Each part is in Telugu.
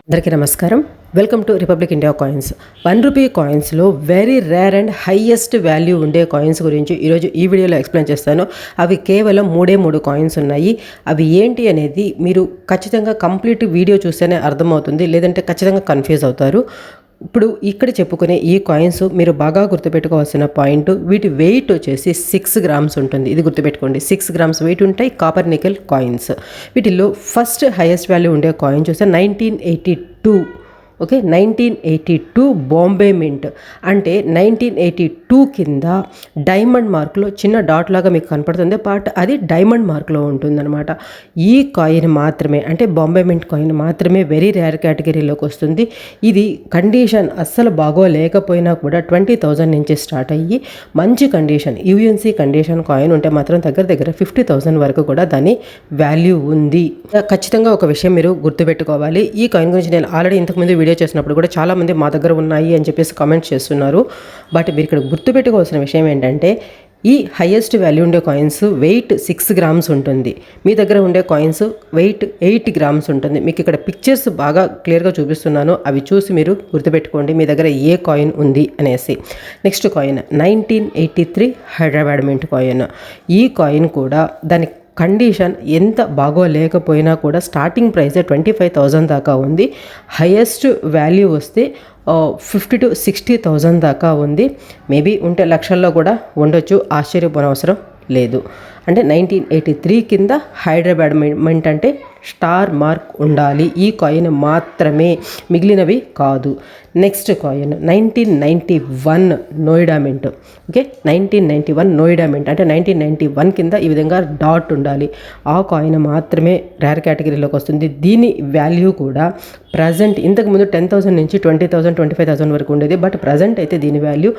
అందరికీ నమస్కారం. Welcome to republic India coins. 1 rupee కాయిన్స్లో very rare and highest value ఉండే కాయిన్స్ గురించి ఈరోజు ఈ వీడియోలో ఎక్స్ప్లెయిన్ చేస్తాను. అవి కేవలం మూడు కాయిన్స్ ఉన్నాయి. అవి ఏంటి అనేది మీరు ఖచ్చితంగా కంప్లీట్ వీడియో చూస్తేనే అర్థమవుతుంది, లేదంటే ఖచ్చితంగా కన్ఫ్యూజ్ అవుతారు. ఇప్పుడు ఇక్కడ చెప్పుకునే ఈ కాయిన్స్ మీరు బాగా గుర్తుపెట్టుకోవాల్సిన పాయింట్, వీటి వెయిట్ వచ్చేసి 6 గ్రామ్స్ ఉంటుంది. ఇది గుర్తుపెట్టుకోండి, 6 గ్రామ్స్ వెయిట్ ఉంటాయి కాపర్ నికెల్ కాయిన్స్. వీటిల్లో ఫస్ట్ హైయెస్ట్ వాల్యూ ఉండే కాయిన్ చూస్తే 1982. Okay, 1982 Bombay mint. అంటే 1982 కింద డైమండ్ మార్క్లో చిన్న డాట్ లాగా మీకు కనపడుతుంది, బట్ అది డైమండ్ మార్క్లో ఉంటుందన్నమాట. ఈ కాయిన్ మాత్రమే, అంటే బాంబే మింట్ కాయిన్ మాత్రమే వెరీ రేర్ కేటగిరీలోకి వస్తుంది. ఇది కండిషన్ అస్సలు బాగోలేకపోయినా కూడా 20,000 నుంచి స్టార్ట్ అయ్యి మంచి కండిషన్, యూఎన్సీ కండిషన్ కాయిన్ ఉంటే మాత్రం దగ్గర 50,000 వరకు కూడా దాని వాల్యూ ఉంది. ఖచ్చితంగా ఒక విషయం మీరు గుర్తుపెట్టుకోవాలి. ఈ కాయిన్ గురించి నేను ఆల్రెడీ ఇంతకుముందు వీడియో చేసినప్పుడు కూడా చాలామంది మా దగ్గర ఉన్నాయి అని చెప్పేసి కామెంట్స్ చేస్తున్నారు. బట్ మీరు ఇక్కడ గుర్తుపెట్టుకోవాల్సిన విషయం ఏంటంటే, ఈ హైయెస్ట్ వాల్యూ ఉండే కాయిన్స్ వెయిట్ 6 గ్రామ్స్ ఉంటుంది. మీ దగ్గర ఉండే కాయిన్స్ వెయిట్ 8 గ్రామ్స్ ఉంటుంది. మీకు ఇక్కడ పిక్చర్స్ బాగా క్లియర్గా చూపిస్తున్నాను, అవి చూసి మీరు గుర్తుపెట్టుకోండి మీ దగ్గర ఏ కాయిన్ ఉంది అనేసి. Next coin 1983 Hyderabad mint coin. ఈ కాయిన్ కూడా దాని కండిషన్ ఎంత బాగోలేకపోయినా కూడా స్టార్టింగ్ ప్రైసే 25,000 దాకా ఉంది. హైయెస్ట్ వాల్యూ వస్తే 50,000 to 60,000 దాకా ఉంది. మేబీ ఉంటే లక్షల్లో కూడా ఉండొచ్చు, ఆశ్చర్యపోనవసరం లేదు. అంటే 1983 కింద హైదరాబాద్ మింట్ అంటే స్టార్ మార్క్ ఉండాలి ఈ కాయిన్ మాత్రమే, మిగిలినవి కాదు. Next coin 1991 Noida mint. Okay, 1991 Noida mint అంటే 1991 కింద ఈ విధంగా డాట్ ఉండాలి. ఆ కాయిన్ మాత్రమే రేర్ కేటగిరీలోకి వస్తుంది. దీని వాల్యూ కూడా ప్రజెంట్ ఇంతకుముందు 10,000 నుంచి 20,000 25,000 వరకు ఉండేది, బట్ ప్రజెంట్ అయితే దీని వాల్యూ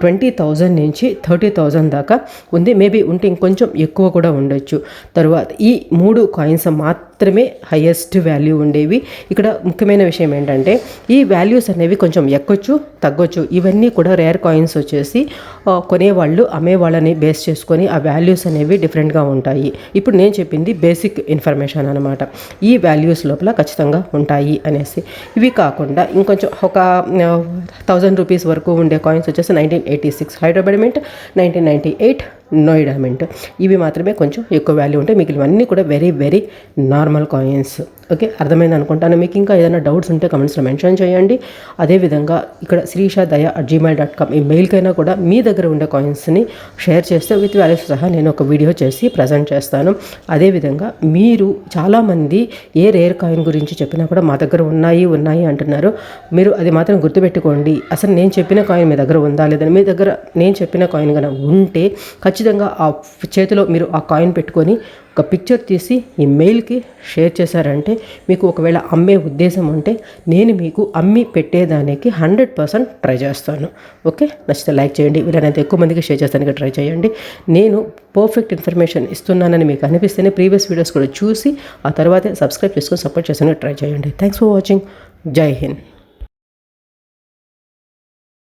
20,000 నుంచి 30,000 దాకా ఉంది. మేబీ ఉంటే ఇంకొంచెం ఎక్కువ కూడా ఉండొచ్చు. తరువాత ఈ 3 కాయిన్స్ మాత్రమే హైయెస్ట్ వాల్యూ ఉండేవి. ఇక్కడ ముఖ్యమైన విషయం ఏంటంటే, ఈ వాల్యూస్ అనేవి కొంచెం ఎక్కొచ్చు తగ్గొచ్చు. ఇవన్నీ కూడా రేర్ కాయిన్స్ వచ్చేసి కొనేవాళ్ళు అమ్మేవాళ్ళని బేస్ చేసుకొని ఆ వాల్యూస్ అనేవి డిఫరెంట్గా ఉంటాయి. ఇప్పుడు నేను చెప్పింది బేసిక్ ఇన్ఫర్మేషన్ అనమాట. ఈ వాల్యూస్ లోపల ఖచ్చితంగా ఉంటాయి అనేసి. ఇవి కాకుండా ఇంకొంచెం ఒక 1000 రూపీస్ వరకు ఉండే కాయిన్స్ వచ్చేసి 1986 హైదరాబాద్ మింట్, 1998 నోయిడా మింట్. ఇవి మాత్రమే కొంచెం ఎక్కువ వాల్యూ ఉంటాయి. మిగిలినవన్నీ కూడా వెరీ నార్మల్ కాయిన్స్. ఓకే, అర్థమైంది అనుకుంటాను. మీకు ఇంకా ఏదైనా డౌట్స్ ఉంటే కమెంట్స్లో మెన్షన్ చేయండి. అదేవిధంగా ఇక్కడ srishadaya@gmail.com ఈ మెయిల్కైనా కూడా మీ దగ్గర ఉండే కాయిన్స్ని షేర్ చేస్తే విత్ వాల్యూస్ సహా నేను ఒక వీడియో చేసి ప్రజెంట్ చేస్తాను. అదేవిధంగా మీరు చాలామంది ఏ రేర్ కాయిన్ గురించి చెప్పినా కూడా మా దగ్గర ఉన్నాయి అంటున్నారు. మీరు అది మాత్రం గుర్తుపెట్టుకోండి. అసలు నేను చెప్పిన కాయిన్ మీ దగ్గర ఉందా లేదని. మీ దగ్గర నేను చెప్పిన కాయిన్ కనుక ఉంటే ఖచ్చితంగా ఆ చేతిలో మీరు ఆ కాయిన్ పెట్టుకొని ఒక పిక్చర్ తీసి ఈ మెయిల్కి షేర్ చేశారంటే, మీకు ఒకవేళ అమ్మే ఉద్దేశం ఉంటే నేను మీకు అమ్మి పెట్టేదానికి 100% ట్రై చేస్తాను. ఓకే, నచ్చితే లైక్ చేయండి, వీలైనంత ఎక్కువ మందికి షేర్ చేస్తానికి ట్రై చేయండి. నేను పర్ఫెక్ట్ ఇన్ఫర్మేషన్ ఇస్తున్నానని మీకు అనిపిస్తేనే ప్రీవియస్ వీడియోస్ కూడా చూసి ఆ తర్వాతే సబ్స్క్రైబ్ చేసుకొని సపోర్ట్ చేస్తానికి ట్రై చేయండి. Thanks for watching. జై హింద్.